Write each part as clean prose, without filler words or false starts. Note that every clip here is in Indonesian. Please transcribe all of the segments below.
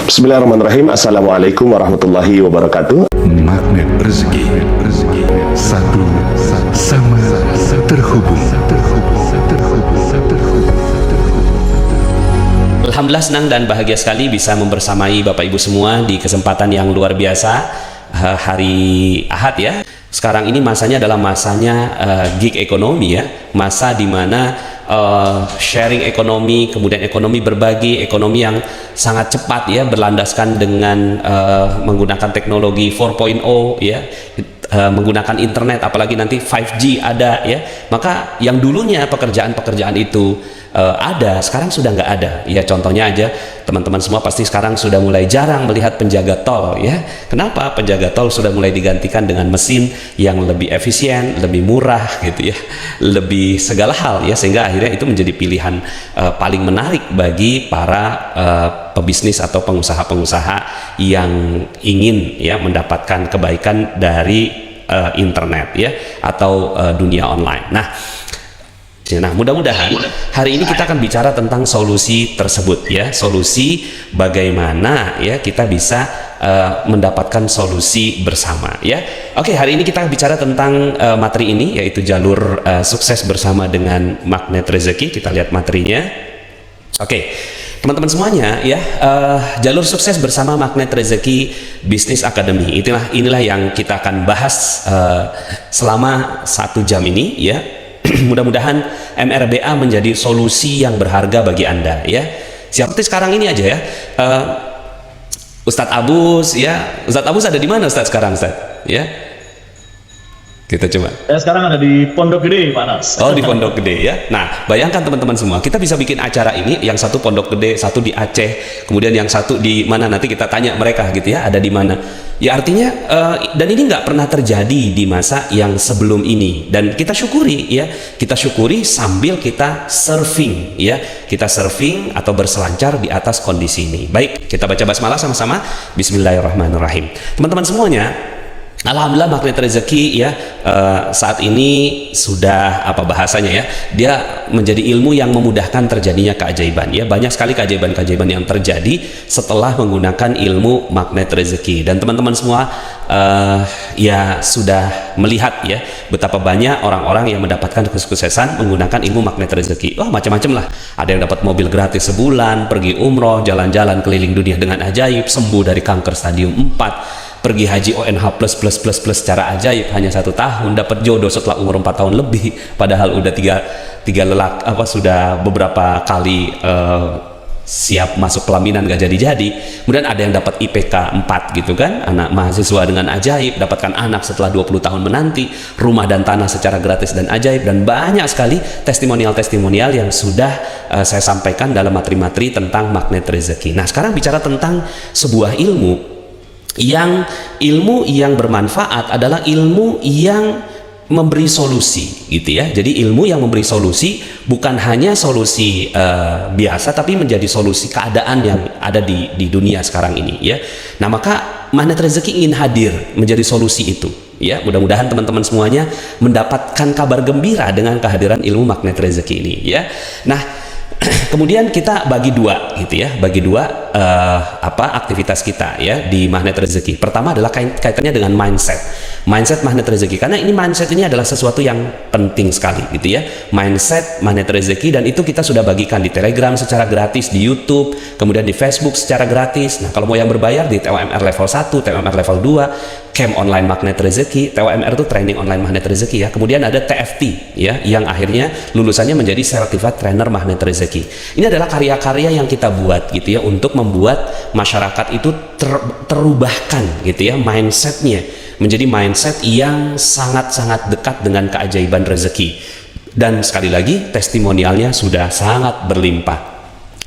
Bismillahirrahmanirrahim. Assalamualaikum warahmatullahi wabarakatuh. Magnet rezeki, satu sama terhubung. Alhamdulillah senang dan bahagia sekali bisa membersamai Bapak Ibu semua di kesempatan yang luar biasa hari Ahad ya. Sekarang ini masanya adalah masanya gig ekonomi ya, masa dimana sharing ekonomi, kemudian ekonomi berbagi, ekonomi yang sangat cepat ya, berlandaskan dengan menggunakan teknologi 4.0 ya, menggunakan internet, apalagi nanti 5G ada ya. Maka yang dulunya pekerjaan-pekerjaan itu ada, sekarang sudah nggak ada ya. Contohnya aja, teman-teman semua pasti sekarang sudah mulai jarang melihat penjaga tol ya. Kenapa? Penjaga tol sudah mulai digantikan dengan mesin yang lebih efisien, lebih murah gitu ya, lebih segala hal ya, sehingga akhirnya itu menjadi pilihan paling menarik bagi para pebisnis atau pengusaha-pengusaha yang ingin ya mendapatkan kebaikan dari internet ya, atau dunia online. Nah, mudah-mudahan hari ini kita akan bicara tentang solusi tersebut ya, solusi bagaimana ya kita bisa mendapatkan solusi bersama ya. Oke, hari ini kita bicara tentang materi ini, yaitu jalur sukses bersama dengan Magnet Rezeki. Kita lihat materinya. Oke, teman-teman semuanya ya, jalur sukses bersama Magnet Rezeki Business Academy, inilah yang kita akan bahas selama 1 jam ini ya. Mudah-mudahan MRBA menjadi solusi yang berharga bagi Anda ya. Seperti sekarang ini aja ya, Ustadz Abus ya, Ustadz Abus ada di mana Ustadz sekarang Ustadz ya? Kita coba. Saya sekarang ada di Pondok Gede, Pak Nas. Oh, di Pondok Gede ya. Nah, bayangkan teman-teman semua, kita bisa bikin acara ini, yang satu Pondok Gede, satu di Aceh, kemudian yang satu di mana, nanti kita tanya mereka gitu ya, ada di mana. Ya artinya, dan ini nggak pernah terjadi di masa yang sebelum ini. Dan kita syukuri ya, kita syukuri sambil kita surfing ya, kita surfing atau berselancar di atas kondisi ini. Baik, kita baca basmalah sama-sama. Bismillahirrahmanirrahim. Teman-teman semuanya, alhamdulillah Magnet Rezeki ya, saat ini sudah apa bahasanya ya, dia menjadi ilmu yang memudahkan terjadinya keajaiban ya. Banyak sekali keajaiban-keajaiban yang terjadi setelah menggunakan ilmu Magnet Rezeki. Dan teman-teman semua ya sudah melihat ya betapa banyak orang-orang yang mendapatkan kesuksesan menggunakan ilmu Magnet Rezeki. Oh, macam-macam lah. Ada yang dapat mobil gratis sebulan, pergi umroh, jalan-jalan keliling dunia dengan ajaib, sembuh dari kanker stadium 4, pergi haji ONH plus secara ajaib hanya 1 tahun, dapat jodoh setelah umur 4 tahun lebih, padahal udah tiga sudah beberapa kali siap masuk pelaminan gak jadi-jadi. Kemudian ada yang dapat IPK 4 gitu kan, anak mahasiswa dengan ajaib, dapatkan anak setelah 20 tahun menanti, rumah dan tanah secara gratis dan ajaib, dan banyak sekali testimonial-testimonial yang sudah saya sampaikan dalam materi-materi tentang Magnet Rezeki. Nah, sekarang bicara tentang sebuah ilmu yang bermanfaat, adalah ilmu yang memberi solusi gitu ya. Jadi ilmu yang memberi solusi, bukan hanya solusi biasa, tapi menjadi solusi keadaan yang ada di dunia sekarang ini ya. Nah, maka Magnet Rezeki ingin hadir menjadi solusi itu ya. Mudah-mudahan teman-teman semuanya mendapatkan kabar gembira dengan kehadiran ilmu Magnet Rezeki ini ya. Nah, kemudian kita bagi dua gitu ya, aktivitas kita ya di Magnet Rezeki. Pertama adalah kaitannya dengan mindset Magnet Rezeki, karena ini mindset ini adalah sesuatu yang penting sekali gitu ya, mindset Magnet Rezeki. Dan itu kita sudah bagikan di Telegram secara gratis, di YouTube, kemudian di Facebook secara gratis. Nah, kalau mau yang berbayar di TOMR level 1, TOMR level 2, Camp Online Magnet Rezeki. TOMR itu Training Online Magnet Rezeki ya. Kemudian ada TFT ya, yang akhirnya lulusannya menjadi Certified Trainer Magnet Rezeki. Ini adalah karya-karya yang kita buat gitu ya, untuk membuat masyarakat itu terubahkan gitu ya, mindsetnya menjadi mindset yang sangat-sangat dekat dengan keajaiban rezeki. Dan sekali lagi, testimonialnya sudah sangat berlimpah.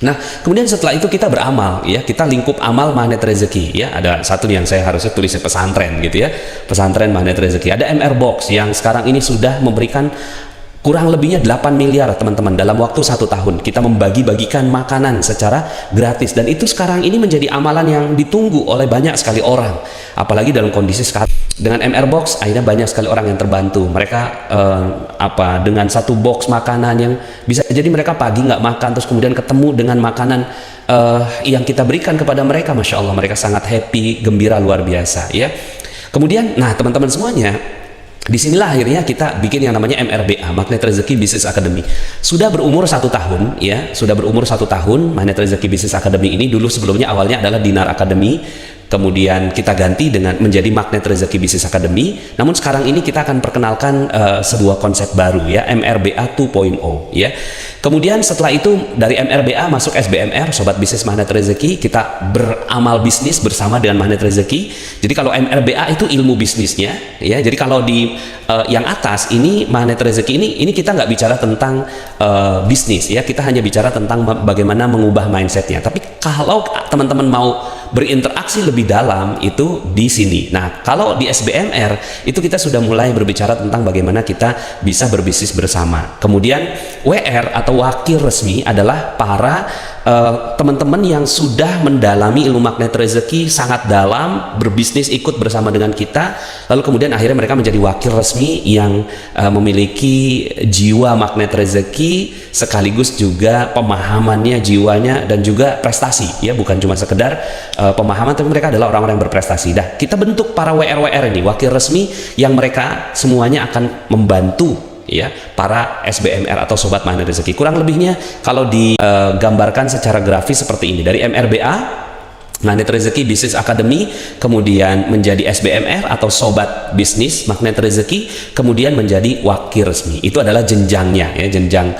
Nah, kemudian setelah itu kita beramal ya, kita lingkup amal Magnet Rezeki ya. Ada satu yang saya harusnya tulis pesantren gitu ya, pesantren Magnet Rezeki. Ada MR Box yang sekarang ini sudah memberikan kurang lebihnya 8 miliar teman-teman dalam waktu 1 tahun. Kita membagi-bagikan makanan secara gratis, dan itu sekarang ini menjadi amalan yang ditunggu oleh banyak sekali orang, apalagi dalam kondisi sekarang. Dengan MR Box akhirnya banyak sekali orang yang terbantu. Mereka dengan satu box makanan yang bisa jadi mereka pagi nggak makan, terus kemudian ketemu dengan makanan yang kita berikan kepada mereka, Masya Allah mereka sangat happy, gembira luar biasa ya. Kemudian, nah teman-teman semuanya, disinilah akhirnya kita bikin yang namanya MRBA, Magnet Rezeki Business Academy. Sudah berumur 1 tahun ya, sudah berumur 1 tahun Magnet Rezeki Business Academy ini. Dulu sebelumnya awalnya adalah Dinar Academy, kemudian kita ganti dengan menjadi Magnet Rezeki Business Academy. Namun sekarang ini kita akan perkenalkan sebuah konsep baru ya, MRBA 2.0 ya. Kemudian setelah itu dari MRBA masuk SBMR, Sobat Bisnis Magnet Rezeki, kita beramal bisnis bersama dengan Magnet Rezeki. Jadi kalau MRBA itu ilmu bisnisnya ya. Jadi kalau di yang atas ini Magnet Rezeki ini kita nggak bicara tentang bisnis ya, kita hanya bicara tentang bagaimana mengubah mindsetnya. Tapi kalau teman-teman mau berinteraksi lebih dalam itu di sini. Nah, kalau di SBMR itu kita sudah mulai berbicara tentang bagaimana kita bisa berbisnis bersama. Kemudian WR atau wakil resmi adalah para teman-teman yang sudah mendalami ilmu magnet rezeki sangat dalam, berbisnis ikut bersama dengan kita, lalu kemudian akhirnya mereka menjadi wakil resmi yang memiliki jiwa magnet rezeki sekaligus juga pemahamannya, jiwanya, dan juga prestasi ya, bukan cuma sekedar pemahaman, tapi mereka adalah orang-orang yang berprestasi. Dah, kita bentuk para WR-WR ini, wakil resmi yang mereka semuanya akan membantu ya para SBMR atau Sobat Magnet Rezeki. Kurang lebihnya kalau digambarkan secara grafis seperti ini, dari MRBA Magnet Rezeki Business Academy, kemudian menjadi SBMR atau Sobat Bisnis Magnet Rezeki, kemudian menjadi wakil resmi. Itu adalah jenjangnya ya, jenjang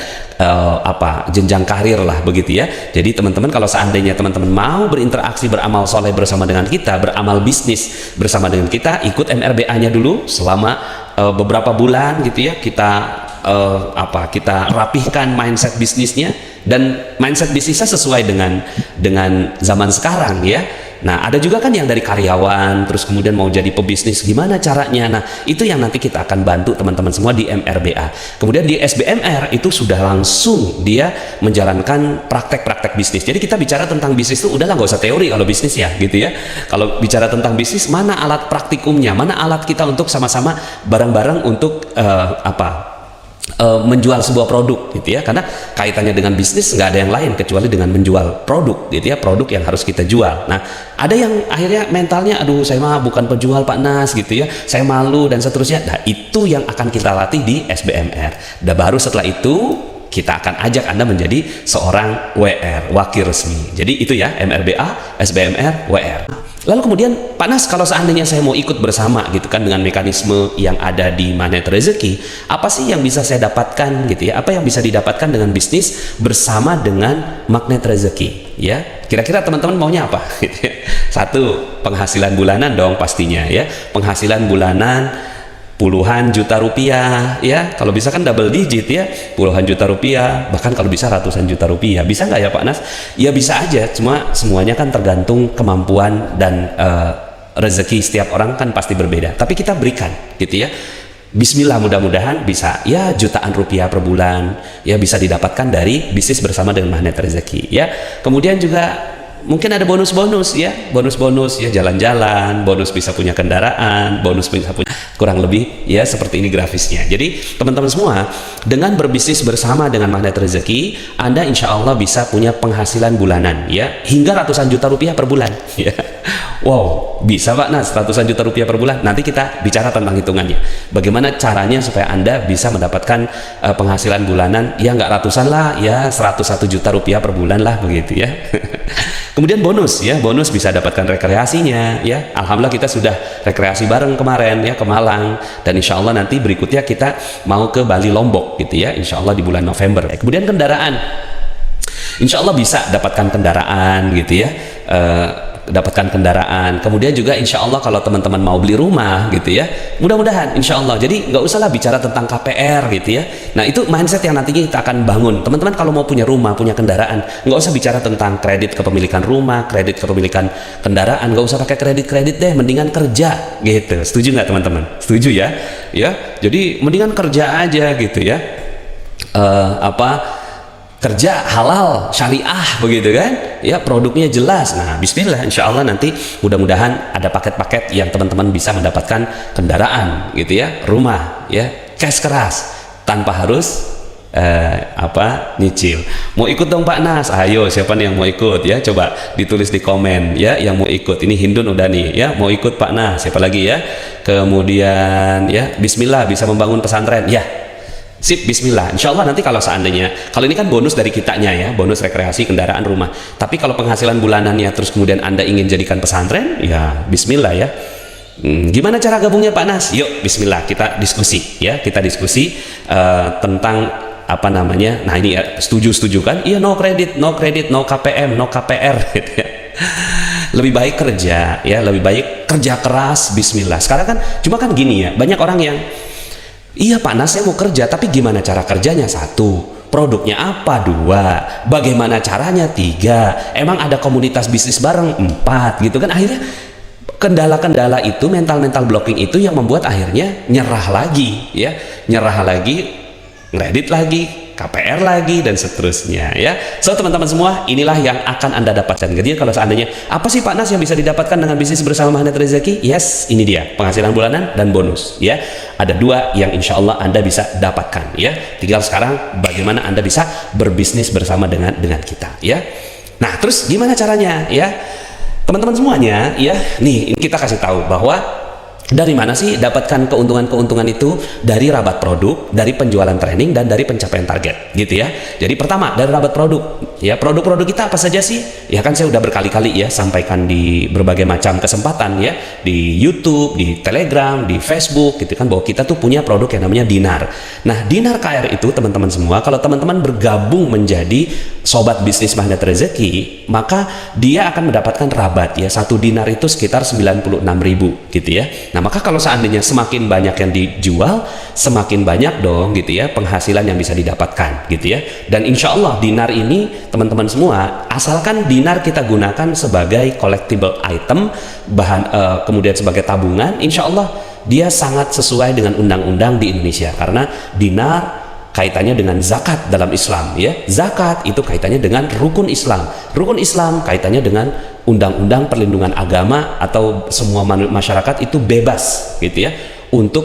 jenjang karir lah begitu ya. Jadi teman-teman kalau seandainya teman-teman mau berinteraksi, beramal soleh bersama dengan kita, beramal bisnis bersama dengan kita, ikut MRBA-nya dulu selama beberapa bulan gitu ya. Kita rapihkan mindset bisnisnya, dan mindset bisnisnya sesuai dengan zaman sekarang ya. Nah, ada juga kan yang dari karyawan terus kemudian mau jadi pebisnis, gimana caranya? Nah, itu yang nanti kita akan bantu teman-teman semua di MRBA. Kemudian di SBMR itu sudah langsung dia menjalankan praktek-praktek bisnis. Jadi kita bicara tentang bisnis itu udahlah, nggak usah teori kalau bisnis ya gitu ya. Kalau bicara tentang bisnis, mana alat praktikumnya, mana alat kita untuk sama-sama bareng-bareng untuk menjual sebuah produk gitu ya, karena kaitannya dengan bisnis nggak ada yang lain kecuali dengan menjual produk gitu ya, produk yang harus kita jual. Nah, ada yang akhirnya mentalnya, aduh saya mah bukan penjual Pak Nas gitu ya, saya malu dan seterusnya. Nah, itu yang akan kita latih di SBMR. Dan baru setelah itu kita akan ajak Anda menjadi seorang WR, wakil resmi. Jadi itu ya, MRBA, SBMR, WR. Lalu kemudian, Pak Nas, kalau seandainya saya mau ikut bersama gitu kan dengan mekanisme yang ada di Magnet Rezeki, apa sih yang bisa saya dapatkan gitu ya? Apa yang bisa didapatkan dengan bisnis bersama dengan Magnet Rezeki ya? Kira-kira teman-teman maunya apa? Satu, penghasilan bulanan dong pastinya ya. Penghasilan bulanan puluhan juta rupiah ya, kalau bisa kan double digit ya, puluhan juta rupiah, bahkan kalau bisa ratusan juta rupiah. Bisa nggak ya Pak Nas? Ya bisa aja, cuma semuanya kan tergantung kemampuan dan rezeki setiap orang kan pasti berbeda, tapi kita berikan gitu ya. Bismillah, mudah-mudahan bisa ya jutaan rupiah per bulan ya, bisa didapatkan dari bisnis bersama dengan Magnet Rezeki ya. Kemudian juga mungkin ada bonus-bonus ya, bonus-bonus ya, jalan-jalan, bonus bisa punya kendaraan, bonus bisa punya, kurang lebih ya seperti ini grafisnya. Jadi teman-teman semua, dengan berbisnis bersama dengan Magnet Rezeki, Anda insya Allah bisa punya penghasilan bulanan ya, hingga ratusan juta rupiah per bulan ya. Wow, bisa Pak Nas, ratusan juta rupiah per bulan. Nanti kita bicara tentang hitungannya, bagaimana caranya supaya Anda bisa mendapatkan penghasilan bulanan ya, nggak ratusan lah ya, 101 juta rupiah per bulan lah begitu ya. Kemudian bonus ya, bonus bisa dapatkan rekreasinya ya. Alhamdulillah kita sudah rekreasi bareng kemarin ya ke Malang, dan insya Allah nanti berikutnya kita mau ke Bali Lombok gitu ya, insya Allah di bulan November. Kemudian kendaraan, insya Allah bisa dapatkan kendaraan gitu ya, dapatkan kendaraan. Kemudian juga insya Allah kalau teman-teman mau beli rumah gitu ya, mudah-mudahan insya Allah. Jadi nggak usah lah bicara tentang KPR gitu ya. Nah, itu mindset yang nantinya kita akan bangun. Teman-teman kalau mau punya rumah, punya kendaraan, nggak usah bicara tentang kredit kepemilikan rumah, kredit kepemilikan kendaraan, nggak usah pakai kredit deh, mendingan kerja gitu. Setuju nggak teman-teman? Setuju ya? Ya, jadi mendingan kerja aja gitu ya. kerja halal, syariah begitu kan, ya produknya jelas. Nah bismillah, insya Allah nanti mudah-mudahan ada paket-paket yang teman-teman bisa mendapatkan kendaraan gitu ya, rumah ya, cash keras tanpa harus nyicil. Mau ikut dong Pak Nas? Ayo, siapa nih yang mau ikut ya? Coba ditulis di komen ya yang mau ikut. Ini Hindun udah nih ya, mau ikut Pak Nas. Siapa lagi ya? Kemudian ya, bismillah bisa membangun pesantren. Ya. Sip, bismillah. Insya Allah nanti kalau seandainya, kalau ini kan bonus dari kitanya ya, bonus rekreasi, kendaraan, rumah. Tapi kalau penghasilan bulanannya terus kemudian Anda ingin jadikan pesantren, ya bismillah ya. Gimana cara gabungnya Pak Nas? Yuk, bismillah, kita diskusi ya, kita diskusi tentang apa namanya. Nah ini ya, setuju kan? Iya, no kredit, no KPM, no KPR gitu ya. Lebih baik kerja ya, lebih baik kerja keras, bismillah. Sekarang kan cuma kan gini ya, banyak orang yang iya Pak Nas saya mau kerja, tapi gimana cara kerjanya? 1, produknya apa? 2, bagaimana caranya? 3, emang ada komunitas bisnis bareng? 4 gitu kan. Akhirnya kendala-kendala itu, mental blocking itu yang membuat akhirnya nyerah lagi ya, kredit lagi, KPR lagi, dan seterusnya ya. So teman-teman semua, inilah yang akan Anda dapatkan. Jadi kalau seandainya apa sih Pak Nas yang bisa didapatkan dengan bisnis bersama Magnet Rezeki? Yes, ini dia, penghasilan bulanan dan bonus ya. Ada 2 yang insya Allah Anda bisa dapatkan ya. Tinggal sekarang bagaimana Anda bisa berbisnis bersama dengan kita ya. Nah terus gimana caranya ya teman-teman semuanya ya. Nih ini kita kasih tahu bahwa dari mana sih dapatkan keuntungan-keuntungan itu? Dari rabat produk, dari penjualan training, dan dari pencapaian target gitu ya. Jadi pertama dari rabat produk ya, produk-produk kita apa saja sih ya, kan saya udah berkali-kali ya sampaikan di berbagai macam kesempatan ya, di YouTube, di Telegram, di Facebook gitu kan, bahwa kita tuh punya produk yang namanya Dinar. Nah Dinar KR itu teman-teman semua, kalau teman-teman bergabung menjadi sobat bisnis Magnet Rezeki, maka dia akan mendapatkan rabat ya, 1 dinar itu sekitar 96.000 gitu ya. Nah maka kalau seandainya semakin banyak yang dijual, semakin banyak dong gitu ya penghasilan yang bisa didapatkan gitu ya. Dan insya Allah dinar ini teman-teman semua, asalkan dinar kita gunakan sebagai collectible item, bahan kemudian sebagai tabungan, insya Allah dia sangat sesuai dengan undang-undang di Indonesia. Karena dinar kaitannya dengan zakat dalam Islam ya. Zakat itu kaitannya dengan rukun Islam. Rukun Islam kaitannya dengan undang-undang perlindungan agama, atau semua masyarakat itu bebas gitu ya untuk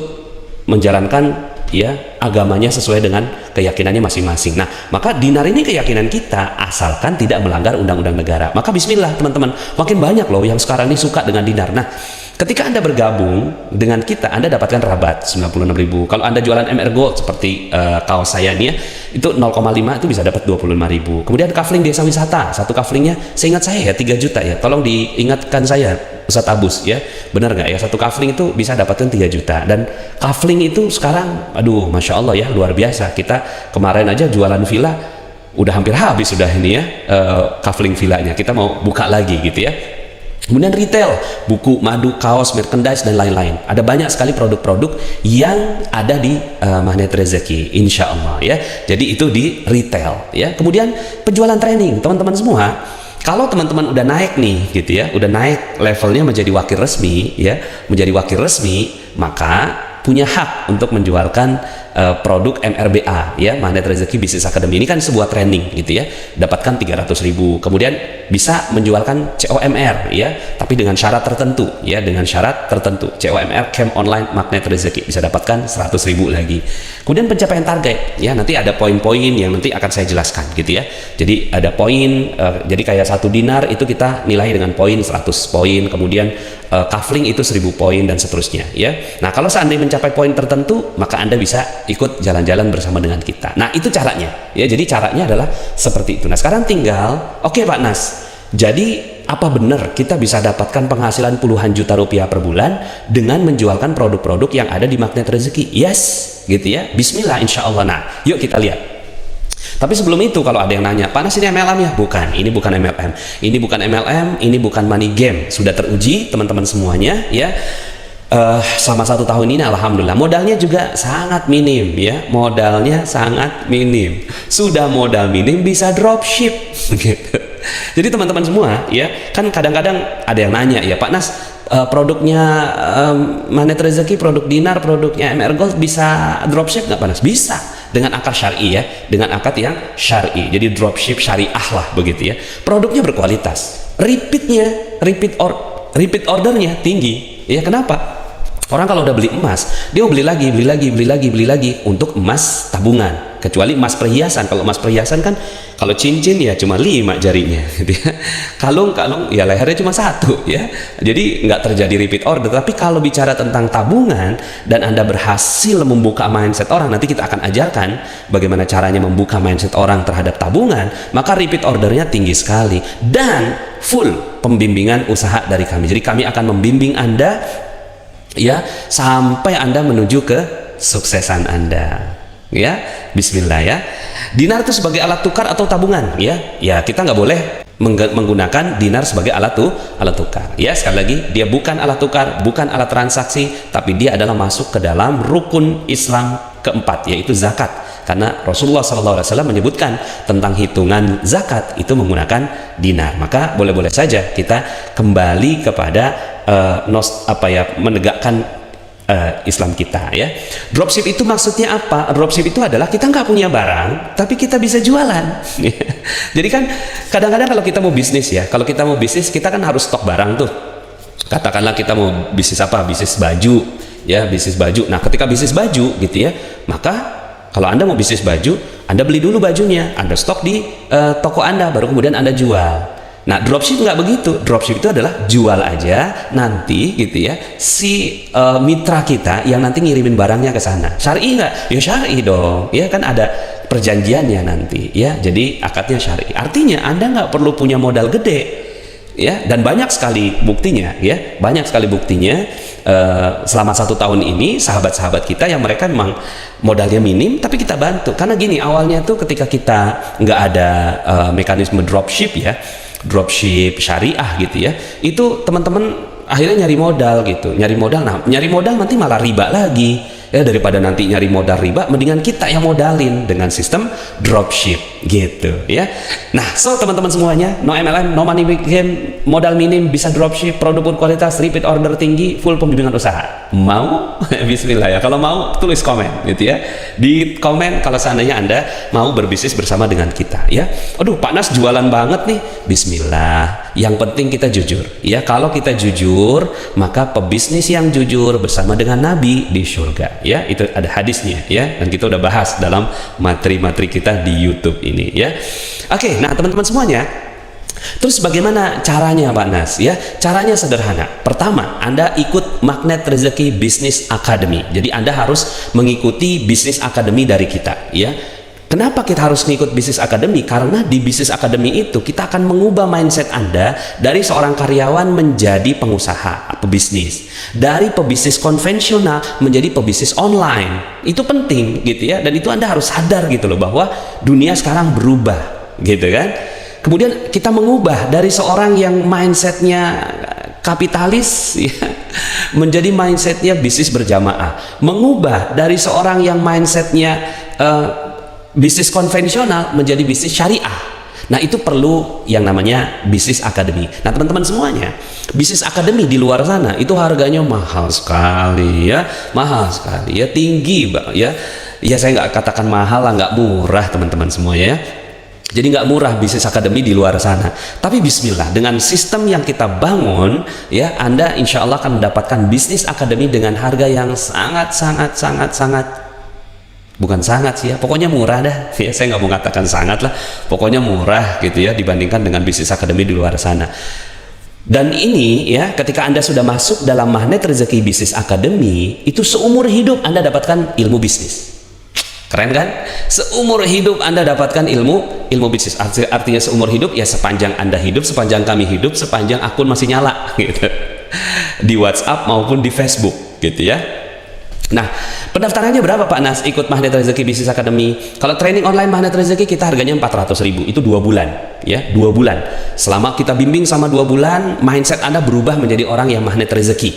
menjalankan ya agamanya sesuai dengan keyakinannya masing-masing. Nah maka dinar ini keyakinan kita, asalkan tidak melanggar undang-undang negara. Maka bismillah teman-teman, makin banyak loh yang sekarang ini suka dengan dinar. Nah ketika Anda bergabung dengan kita, Anda dapatkan rabat 96.000. Kalau Anda jualan MR Gold seperti kaos saya nih ya, itu 0,5 itu bisa dapat 25.000. Kemudian kafling desa wisata, satu kaflingnya seingat saya ya 3 juta ya. Tolong diingatkan saya Ustadz Abus ya, benar nggak ya, satu kafling itu bisa dapatkan 3 juta. Dan kafling itu sekarang aduh Masya Allah ya, luar biasa. Kita kemarin aja jualan villa udah hampir habis sudah ini ya, kafling villanya. Kita mau buka lagi gitu ya. Kemudian retail, buku, madu, kaos, merchandise, dan lain-lain. Ada banyak sekali produk-produk yang ada di Magnet Rezeki, insya Allah ya. Jadi itu di retail ya. Kemudian penjualan training, teman-teman semua. Kalau teman-teman udah naik nih gitu ya, udah naik levelnya menjadi wakil resmi ya, maka punya hak untuk menjualkan produk MRBA ya, Magnet Rezeki Business Academy. Ini kan sebuah training gitu ya, dapatkan 300.000. Kemudian bisa menjualkan COMR ya, tapi dengan syarat tertentu ya, COMR Camp Online Magnet Rezeki bisa dapatkan 100.000 lagi. Kemudian pencapaian target ya, nanti ada poin-poin yang nanti akan saya jelaskan gitu ya. Jadi ada poin, jadi kayak 1 dinar itu kita nilai dengan poin 100 poin, kemudian kafling itu 1000 poin, dan seterusnya ya. Nah kalau seandainya mencapai poin tertentu, maka Anda bisa ikut jalan-jalan bersama dengan kita. Nah itu caranya ya, jadi caranya adalah seperti itu. Nah sekarang tinggal, oke Pak Nas, jadi apa benar kita bisa dapatkan penghasilan puluhan juta rupiah per bulan dengan menjualkan produk-produk yang ada di Magnet Rezeki? Yes gitu ya, bismillah insya Allah. Nah yuk kita lihat. Tapi sebelum itu, kalau ada yang nanya, Pak Nas ini MLM ya? Bukan, ini bukan MLM. Ini bukan MLM, ini bukan money game. Sudah teruji teman-teman semuanya ya. Selama 1 tahun ini alhamdulillah modalnya juga sangat minim ya, sudah modal minim bisa dropship gitu. Jadi teman-teman semua ya, kan kadang-kadang ada yang nanya ya, Pak Nas produknya Magnet Rezeki, produk dinar, produknya MR Gold bisa dropship nggak Pak Nas? Bisa, dengan akad syar'i ya, dengan akad yang syar'i. Jadi dropship syariah lah begitu ya. Produknya berkualitas, repeat ordernya tinggi. Ya kenapa? Orang kalau udah beli emas, dia mau beli lagi untuk emas tabungan. Kecuali emas perhiasan. Kalau emas perhiasan kan, kalau cincin ya cuma 5 jarinya, gitu ya. Kalung ya lehernya cuma 1 ya. Jadi nggak terjadi repeat order. Tapi kalau bicara tentang tabungan dan Anda berhasil membuka mindset orang, nanti kita akan ajarkan bagaimana caranya membuka mindset orang terhadap tabungan, maka repeat ordernya tinggi sekali dan full pembimbingan usaha dari kami. Jadi kami akan membimbing Anda ya sampai Anda menuju ke suksesan Anda. Ya, bismillah ya. Dinar itu sebagai alat tukar atau tabungan ya. Ya, kita nggak boleh menggunakan dinar sebagai alat tukar. Ya, sekali lagi dia bukan alat tukar, bukan alat transaksi, tapi dia adalah masuk ke dalam rukun Islam keempat, yaitu zakat. Karena Rasulullah SAW menyebutkan tentang hitungan zakat itu menggunakan dinar. Maka boleh-boleh saja kita kembali kepada menegakkan Islam kita ya. Dropship itu maksudnya apa? Dropship itu adalah kita nggak punya barang tapi kita bisa jualan. Jadi kan kadang-kadang kalau kita mau bisnis ya, kita kan harus stok barang tuh. Katakanlah kita mau bisnis apa? Bisnis baju ya, bisnis baju. Nah, ketika bisnis baju gitu ya, maka kalau Anda mau bisnis baju, Anda beli dulu bajunya, Anda stok di toko Anda, baru kemudian Anda jual. Nah, dropship nggak begitu. Dropship itu adalah jual aja, nanti gitu ya, si mitra kita yang nanti ngirimin barangnya ke sana. Syar'i nggak? Ya syar'i dong. Ya kan ada perjanjiannya nanti ya. Jadi akadnya syar'i. Artinya Anda nggak perlu punya modal gede. Ya, dan banyak sekali buktinya ya, selama 1 tahun ini sahabat-sahabat kita yang mereka memang modalnya minim tapi kita bantu. Karena gini, awalnya tuh ketika kita nggak ada mekanisme dropship ya, dropship syariah gitu ya, itu teman-teman akhirnya nyari modal gitu, nyari modal nanti malah riba lagi ya. Daripada nanti nyari modal riba, mendingan kita yang modalin dengan sistem dropship gitu ya. Nah, so teman-teman semuanya, no MLM, no money game, modal minim, bisa dropship, produk berkualitas, repeat order tinggi, full pembimbingan usaha. Mau? Bismillah ya. Kalau mau, tulis komen gitu ya. Di komen kalau seandainya Anda mau berbisnis bersama dengan kita ya. Aduh, Pak Nas jualan banget nih. Bismillah. Yang penting kita jujur ya. Kalau kita jujur, maka pebisnis yang jujur bersama dengan Nabi di surga ya. Itu ada hadisnya ya, dan kita udah bahas dalam materi-materi kita di YouTube ini ya. Oke, nah teman-teman semuanya, terus bagaimana caranya Pak Nas ya? Caranya sederhana. Pertama, Anda ikut Magnet Rezeki Business Academy. Jadi Anda harus mengikuti Business Academy dari kita ya. Kenapa kita harus ngikut Business Academy? Karena di Business Academy itu kita akan mengubah mindset Anda dari seorang karyawan menjadi pengusaha, pebisnis. Dari pebisnis konvensional menjadi pebisnis online. Itu penting gitu ya. Dan itu Anda harus sadar gitu loh, bahwa dunia sekarang berubah gitu kan. Kemudian kita mengubah dari seorang yang mindsetnya kapitalis ya, menjadi mindsetnya bisnis berjamaah. Mengubah dari seorang yang mindsetnya bisnis konvensional menjadi bisnis syariah. Nah, itu perlu yang namanya bisnis akademi. Nah, teman-teman semuanya, bisnis akademi di luar sana itu harganya mahal sekali ya, tinggi ya. Ya, saya nggak katakan mahal lah, nggak murah teman-teman semuanya ya. Jadi nggak murah bisnis akademi di luar sana. Tapi bismillah, dengan sistem yang kita bangun ya, Anda insya Allah akan mendapatkan bisnis akademi dengan harga yang sangat bukan sangat sih ya, pokoknya murah dah ya. Saya nggak mau mengatakan sangat lah, pokoknya murah gitu ya, dibandingkan dengan bisnis akademi di luar sana. Dan ini ya, ketika Anda sudah masuk dalam Magnet Rezeki Business Academy, itu seumur hidup Anda dapatkan ilmu bisnis. Keren kan? Seumur hidup Anda dapatkan ilmu bisnis. Artinya seumur hidup ya, sepanjang Anda hidup, sepanjang kami hidup, sepanjang akun masih nyala gitu, di WhatsApp maupun di Facebook gitu ya. Nah, pendaftarannya berapa Pak Nas ikut Magnet Rezeki Business Academy? Kalau training online Magnet Rezeki kita harganya 400.000, itu 2 bulan ya, 2 bulan. Selama kita bimbing sama 2 bulan, mindset Anda berubah menjadi orang yang magnet rezeki,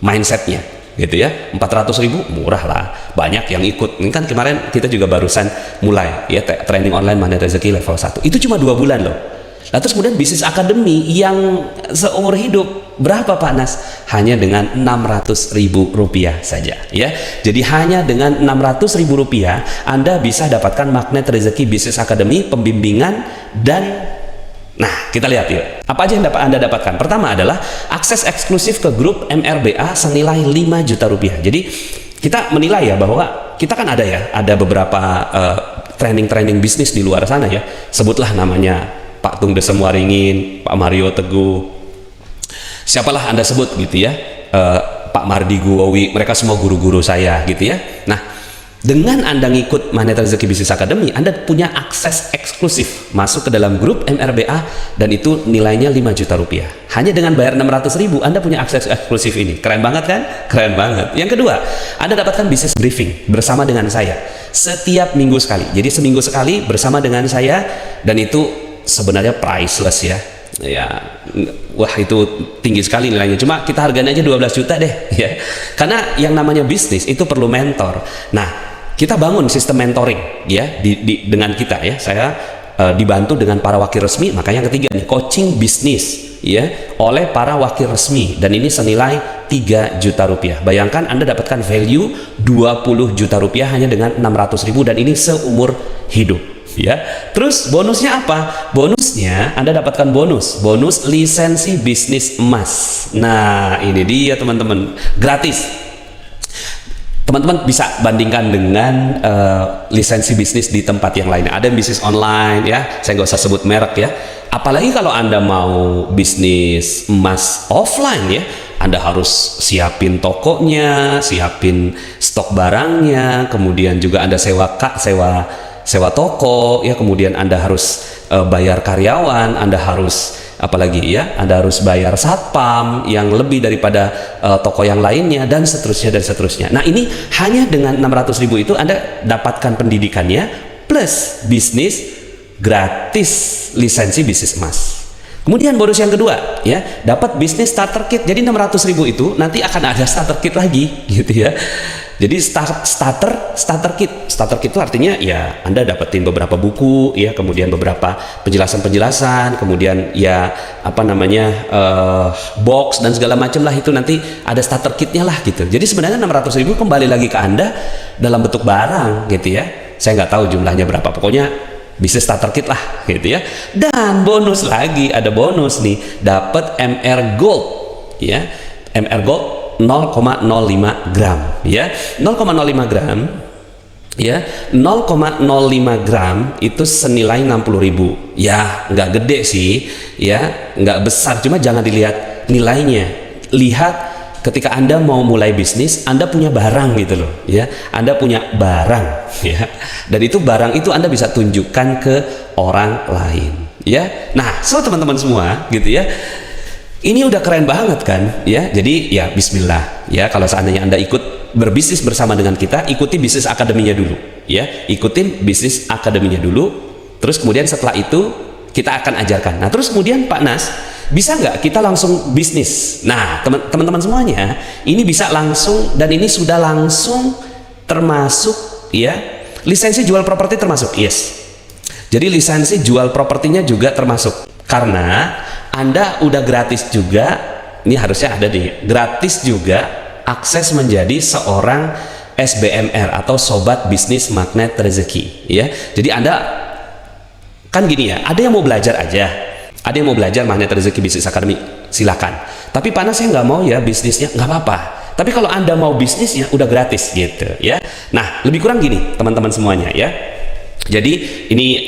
mindsetnya gitu ya. 400.000 murah lah, banyak yang ikut. Ini kan kemarin kita juga barusan mulai ya, training online Magnet Rezeki level 1, itu cuma 2 bulan loh. Nah, terus kemudian bisnis akademi yang seumur hidup berapa Pak Nas? Hanya dengan Rp600.000 saja ya. Jadi hanya dengan Rp600.000 Anda bisa dapatkan Magnet Rezeki Business Academy, pembimbingan, dan nah, kita lihat yuk. Apa aja yang Anda dapatkan? Pertama adalah akses eksklusif ke grup MRBA senilai Rp5 juta. Jadi kita menilai ya bahwa kita kan ada beberapa training bisnis di luar sana ya. Sebutlah namanya Pak Tung Desem Waringin, Pak Mario Teguh, siapalah Anda sebut gitu ya, Pak Mardi Guwowi, mereka semua guru-guru saya gitu ya. Nah, dengan Anda ngikut Magnet Rezeki Business Academy, Anda punya akses eksklusif masuk ke dalam grup MRBA, dan itu nilainya Rp5 juta. Hanya dengan bayar Rp600.000 Anda punya akses eksklusif ini. Keren banget kan? Keren banget. Yang kedua, Anda dapatkan business briefing bersama dengan saya setiap minggu sekali. Jadi seminggu sekali bersama dengan saya, dan itu sebenarnya priceless ya. Ya, wah itu tinggi sekali nilainya. Cuma kita harganya aja 12 juta deh ya. Karena yang namanya bisnis itu perlu mentor. Nah, kita bangun sistem mentoring ya dengan kita ya. Saya dibantu dengan para wakil resmi. Makanya yang ketiga nih, coaching bisnis ya oleh para wakil resmi, dan ini senilai Rp3 juta. Bayangkan Anda dapatkan value Rp20 juta hanya dengan Rp600.000, dan ini seumur hidup ya. Terus bonusnya apa? Bonusnya Anda dapatkan bonus lisensi bisnis emas. Nah, ini dia teman-teman, gratis. Teman-teman bisa bandingkan dengan lisensi bisnis di tempat yang lainnya. Ada yang bisnis online ya, saya nggak usah sebut merek ya. Apalagi kalau Anda mau bisnis emas offline ya, Anda harus siapin tokonya, siapin stok barangnya, kemudian juga Anda sewa toko ya, kemudian Anda harus bayar karyawan, Anda harus apalagi ya, Anda harus bayar satpam yang lebih daripada toko yang lainnya, dan seterusnya. Nah, ini hanya dengan Rp600.000 itu Anda dapatkan pendidikannya plus bisnis gratis lisensi bisnis emas. Kemudian bonus yang kedua ya, dapat bisnis starter kit. Jadi Rp600.000 itu nanti akan ada starter kit lagi gitu ya. Jadi starter kit itu artinya ya Anda dapetin beberapa buku ya, kemudian beberapa penjelasan, kemudian ya apa namanya box dan segala macam lah, itu nanti ada starter kitnya lah gitu. Jadi sebenarnya Rp600.000 kembali lagi ke Anda dalam bentuk barang gitu ya. Saya nggak tahu jumlahnya berapa, pokoknya bisnis starter kit lah gitu ya. Dan bonus lagi, ada bonus nih, dapat MR Gold ya. MR Gold 0,05 gram ya, 0,05 gram ya, 0,05 gram itu senilai 60.000 ya. Nggak gede sih ya, nggak besar, cuma jangan dilihat nilainya, lihat ketika Anda mau mulai bisnis, Anda punya barang gitu loh ya, Anda punya barang ya, dan itu barang itu Anda bisa tunjukkan ke orang lain ya. Nah, so teman-teman semua gitu ya, ini udah keren banget kan ya. Jadi ya bismillah ya, kalau seandainya Anda ikut berbisnis bersama dengan kita, ikuti bisnis akademinya dulu ya, ikutin bisnis akademinya dulu, terus kemudian setelah itu kita akan ajarkan. Nah, terus kemudian Pak Nas, bisa nggak kita langsung bisnis? Nah, teman-teman semuanya, ini bisa langsung, dan ini sudah langsung termasuk ya, lisensi jual properti termasuk, yes. Jadi lisensi jual propertinya juga termasuk, karena Anda udah gratis juga, ini harusnya ada nih, gratis juga akses menjadi seorang SBMR atau Sobat Bisnis Magnet Rezeki ya. Jadi Anda kan gini ya, ada yang mau belajar aja, ada yang mau belajar Magnet Rezeki Business Academy, silakan. Tapi Pak Nas, saya nggak mau ya bisnisnya, nggak apa-apa. Tapi kalau Anda mau bisnisnya udah gratis gitu ya. Nah, lebih kurang gini teman-teman semuanya ya. Jadi ini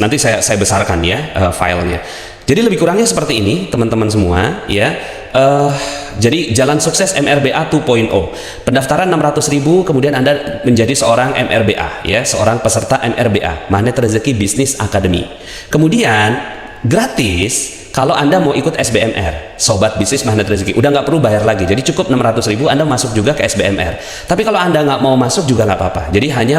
nanti saya besarkan ya filenya. Jadi lebih kurangnya seperti ini teman-teman semua ya. Jadi jalan sukses MRBA 2.0, pendaftaran 600.000, kemudian Anda menjadi seorang MRBA ya, seorang peserta MRBA Magnet Rezeki Business Academy. Kemudian gratis kalau Anda mau ikut SBMR, Sobat Bisnis Magnet Rezeki, udah nggak perlu bayar lagi. Jadi cukup 600.000 Anda masuk juga ke SBMR. Tapi kalau Anda nggak mau masuk juga nggak apa-apa. Jadi hanya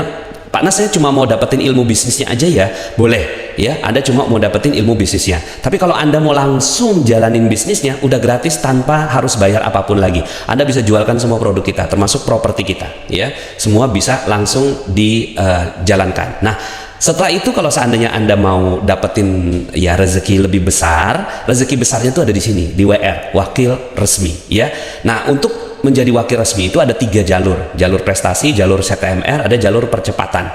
Pak Nas, saya cuma mau dapetin ilmu bisnisnya aja ya, boleh ya. Anda cuma mau dapetin ilmu bisnisnya. Tapi kalau Anda mau langsung jalanin bisnisnya, udah gratis tanpa harus bayar apapun lagi. Anda bisa jualkan semua produk kita, termasuk properti kita ya. Semua bisa langsung dijalankan. Nah, setelah itu kalau seandainya Anda mau dapetin ya rezeki lebih besar, rezeki besarnya itu ada di sini, di WR, wakil resmi ya. Nah, untuk menjadi wakil resmi itu ada 3 jalur. Jalur prestasi, jalur CTMR, ada jalur percepatan.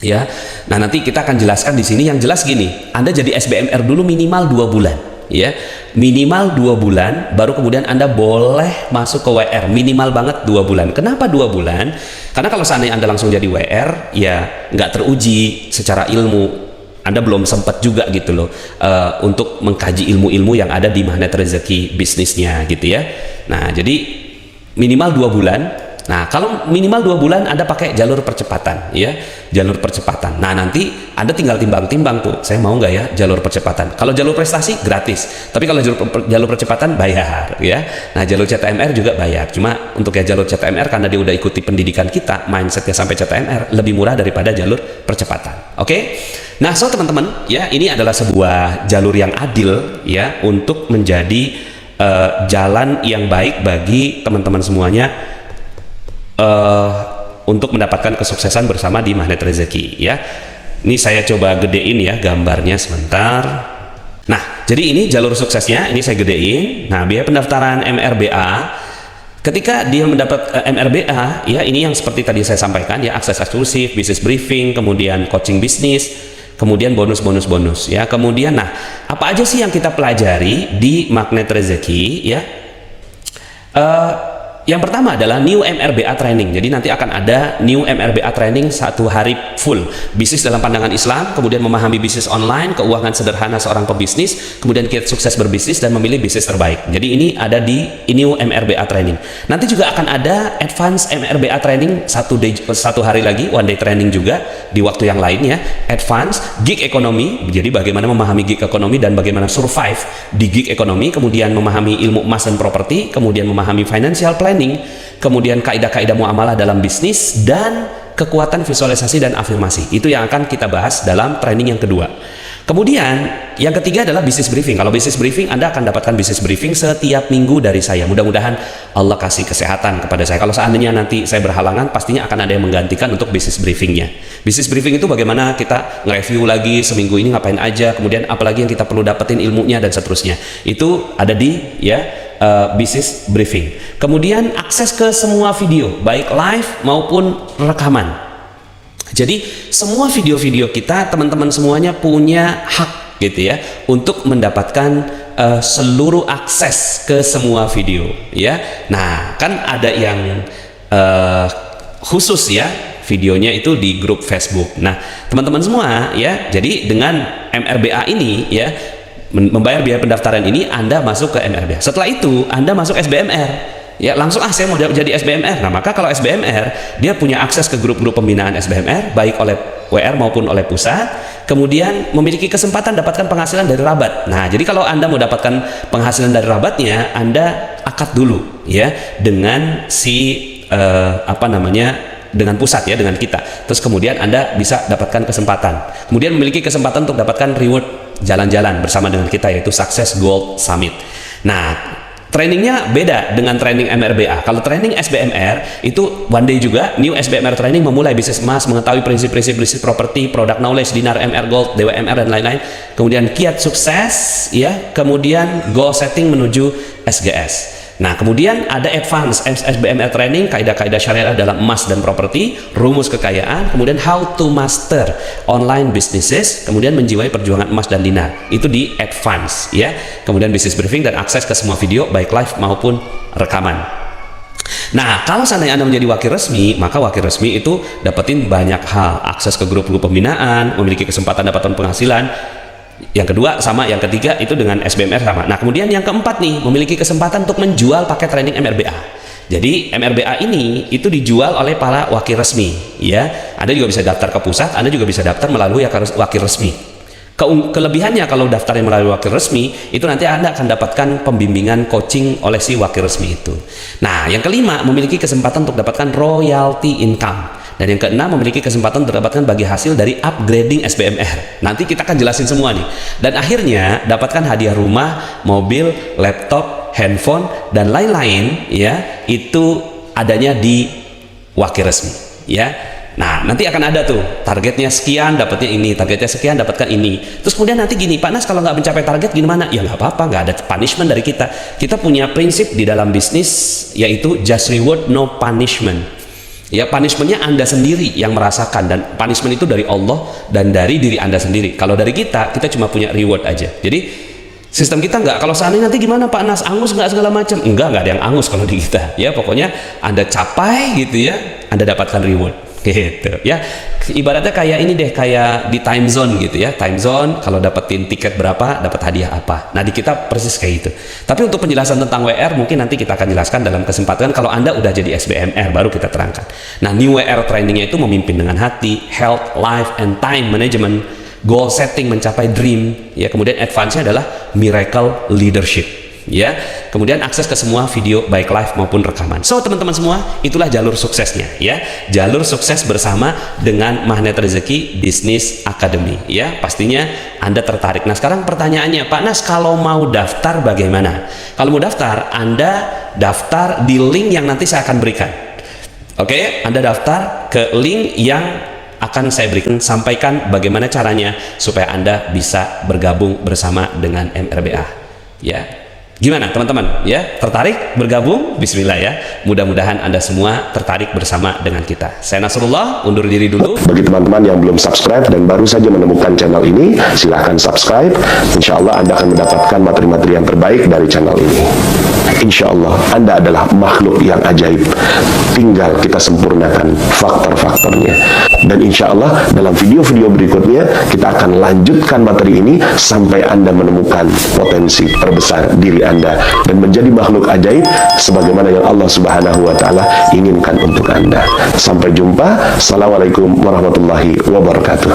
Ya. Nah, nanti kita akan jelaskan di sini. Yang jelas gini, Anda jadi SBMR dulu minimal 2 bulan. Ya, minimal 2 bulan baru kemudian Anda boleh masuk ke WR, minimal banget 2 bulan. Kenapa 2 bulan? Karena kalau seandainya Anda langsung jadi WR ya nggak teruji secara ilmu, Anda belum sempat juga gitu loh untuk mengkaji ilmu-ilmu yang ada di magnet rezeki bisnisnya gitu ya. Nah, jadi minimal 2 bulan. Nah, kalau minimal 2 bulan Anda pakai jalur percepatan ya, jalur percepatan. Nah, nanti Anda tinggal timbang-timbang tuh, saya mau nggak ya jalur percepatan. Kalau jalur prestasi gratis, tapi kalau jalur percepatan bayar ya. Nah, jalur CTMR juga bayar. Cuma untuk ya jalur CTMR karena dia udah ikuti pendidikan kita, mindsetnya sampai CTMR lebih murah daripada jalur percepatan. Oke? Nah, so teman-teman ya, ini adalah sebuah jalur yang adil ya untuk menjadi jalan yang baik bagi teman-teman semuanya untuk mendapatkan kesuksesan bersama di magnet rezeki ya. Ini saya coba gedein ya gambarnya sebentar. Nah, jadi ini jalur suksesnya, ini saya gedein. Nah, biaya pendaftaran MRBA, ketika dia mendapat MRBA ya, ini yang seperti tadi saya sampaikan ya, akses eksklusif, bisnis briefing, kemudian coaching bisnis, kemudian bonus ya. Kemudian nah, apa aja sih yang kita pelajari di magnet rezeki ya? Yang pertama adalah New MRBA Training. Jadi nanti akan ada New MRBA Training 1 hari full. Bisnis dalam pandangan Islam, kemudian memahami bisnis online, keuangan sederhana seorang pebisnis, kemudian kiat sukses berbisnis dan memilih bisnis terbaik. Jadi ini ada di New MRBA Training. Nanti juga akan ada Advanced MRBA Training 1 hari lagi, 1 day training juga di waktu yang lain ya. Advanced Gig Economy. Jadi bagaimana memahami gig ekonomi dan bagaimana survive di gig ekonomi, kemudian memahami ilmu emas dan properti, kemudian memahami financial planning, kemudian kaidah-kaidah muamalah dalam bisnis, dan kekuatan visualisasi dan afirmasi. Itu yang akan kita bahas dalam training yang kedua. Kemudian yang ketiga adalah bisnis briefing. Kalau bisnis briefing, Anda akan dapatkan bisnis briefing setiap minggu dari saya. Mudah-mudahan Allah kasih kesehatan kepada saya. Kalau seandainya nanti saya berhalangan, pastinya akan ada yang menggantikan untuk bisnis briefingnya. Bisnis briefing itu bagaimana kita nge-review lagi seminggu ini ngapain aja, kemudian apalagi yang kita perlu dapetin ilmunya dan seterusnya. Itu ada di ya bisnis briefing. Kemudian akses ke semua video, baik live maupun rekaman. Jadi semua video-video kita, teman-teman semuanya punya hak gitu ya untuk mendapatkan seluruh akses ke semua video ya. Nah, kan ada yang khusus ya, videonya itu di grup Facebook. Nah, teman-teman semua ya, jadi dengan MRBA ini ya, membayar biaya pendaftaran ini, Anda masuk ke MRBA. Setelah itu Anda masuk SBMR ya, langsung saya mau jadi SBMR. Nah, maka kalau SBMR dia punya akses ke grup-grup pembinaan SBMR baik oleh WR maupun oleh pusat, kemudian memiliki kesempatan dapatkan penghasilan dari rabat. Nah, jadi kalau Anda mau dapatkan penghasilan dari rabatnya, Anda akad dulu ya dengan dengan pusat ya, dengan kita. Terus kemudian Anda bisa dapatkan kesempatan. Kemudian memiliki kesempatan untuk dapatkan reward jalan-jalan bersama dengan kita, yaitu Success Gold Summit. Nah, trainingnya beda dengan training MRBA. Kalau training SBMR itu 1 day juga. New SBMR Training memulai bisnis emas, mengetahui prinsip-prinsip bisnis properti, product knowledge, dinar MR Gold, DWMR dan lain-lain. Kemudian kiat sukses ya, kemudian goal setting menuju SGS. Nah, kemudian ada Advance SBMR Training, kaidah-kaidah syariah dalam emas dan properti, rumus kekayaan, kemudian how to master online businesses, kemudian menjiwai perjuangan emas dan dinar. Itu di Advance ya. Kemudian bisnis briefing dan akses ke semua video baik live maupun rekaman. Nah, kalau seandainya Anda menjadi wakil resmi, maka wakil resmi itu dapetin banyak hal, akses ke grup-grup pembinaan, memiliki kesempatan dapatkan penghasilan. Yang kedua sama, yang ketiga itu dengan SBMR sama. Nah, kemudian yang keempat nih, memiliki kesempatan untuk menjual paket training MRBA. Jadi MRBA ini itu dijual oleh para wakil resmi ya. Anda juga bisa daftar ke pusat, Anda juga bisa daftar melalui wakil resmi. Kelebihannya kalau daftarnya melalui wakil resmi, itu nanti Anda akan dapatkan pembimbingan coaching oleh si wakil resmi itu. Nah, yang kelima, memiliki kesempatan untuk dapatkan royalty income. Dan yang keenam, memiliki kesempatan untuk mendapatkan bagi hasil dari upgrading SBMR. Nanti kita akan jelasin semua nih. Dan akhirnya dapatkan hadiah rumah, mobil, laptop, handphone dan lain-lain ya. Itu adanya di wakil resmi ya. Nah, nanti akan ada tuh targetnya sekian, dapatnya ini, targetnya sekian, dapatkan ini. Terus kemudian nanti gini, Pak Nas, kalau nggak mencapai target gimana? Ya nggak apa-apa, nggak ada punishment dari kita. Kita punya prinsip di dalam bisnis, yaitu just reward, no punishment. Ya, punishmentnya Anda sendiri yang merasakan, dan punishment itu dari Allah dan dari diri Anda sendiri. Kalau dari kita cuma punya reward aja. Jadi sistem kita nggak, kalau seandainya nanti gimana Pak Nas, angus nggak segala macam? Enggak ada yang angus kalau di kita. Ya, pokoknya Anda capai gitu ya, Anda dapatkan reward. Gitu ya, ibaratnya kayak ini deh, kayak di time zone gitu ya. Time zone, kalau dapetin tiket berapa dapat hadiah apa. Nah, di kita persis kayak gitu. Tapi untuk penjelasan tentang WR mungkin nanti kita akan jelaskan dalam kesempatan kalau Anda udah jadi SBMR, baru kita terangkan. Nah, new WR trainingnya itu memimpin dengan hati, health, life, and time management, goal setting, mencapai dream ya. Kemudian advance-nya adalah miracle leadership ya. Kemudian akses ke semua video baik live maupun rekaman. So teman-teman semua, itulah jalur suksesnya ya. Jalur sukses bersama dengan Magnet Rezeki Business Academy ya. Pastinya Anda tertarik. Nah, sekarang pertanyaannya, Pak Nas, kalau mau daftar bagaimana? Kalau mau daftar, Anda daftar di link yang nanti saya akan berikan. Oke, Anda daftar ke link yang akan saya berikan, sampaikan bagaimana caranya supaya Anda bisa bergabung bersama dengan MRBA ya. Gimana teman-teman ya, tertarik bergabung? Bismillah ya, mudah-mudahan Anda semua tertarik bersama dengan kita. Saya Nasrullah, undur diri dulu. Bagi teman-teman yang belum subscribe dan baru saja menemukan channel ini, silahkan subscribe. Insya Allah Anda akan mendapatkan materi-materi yang terbaik dari channel ini. Insya Allah Anda adalah makhluk yang ajaib, tinggal kita sempurnakan faktor-faktornya. Dan insya Allah dalam video-video berikutnya kita akan lanjutkan materi ini sampai Anda menemukan potensi terbesar diri Anda dan menjadi makhluk ajaib sebagaimana yang Allah Subhanahu wa Ta'ala inginkan untuk Anda. Sampai jumpa. Assalamualaikum warahmatullahi wabarakatuh.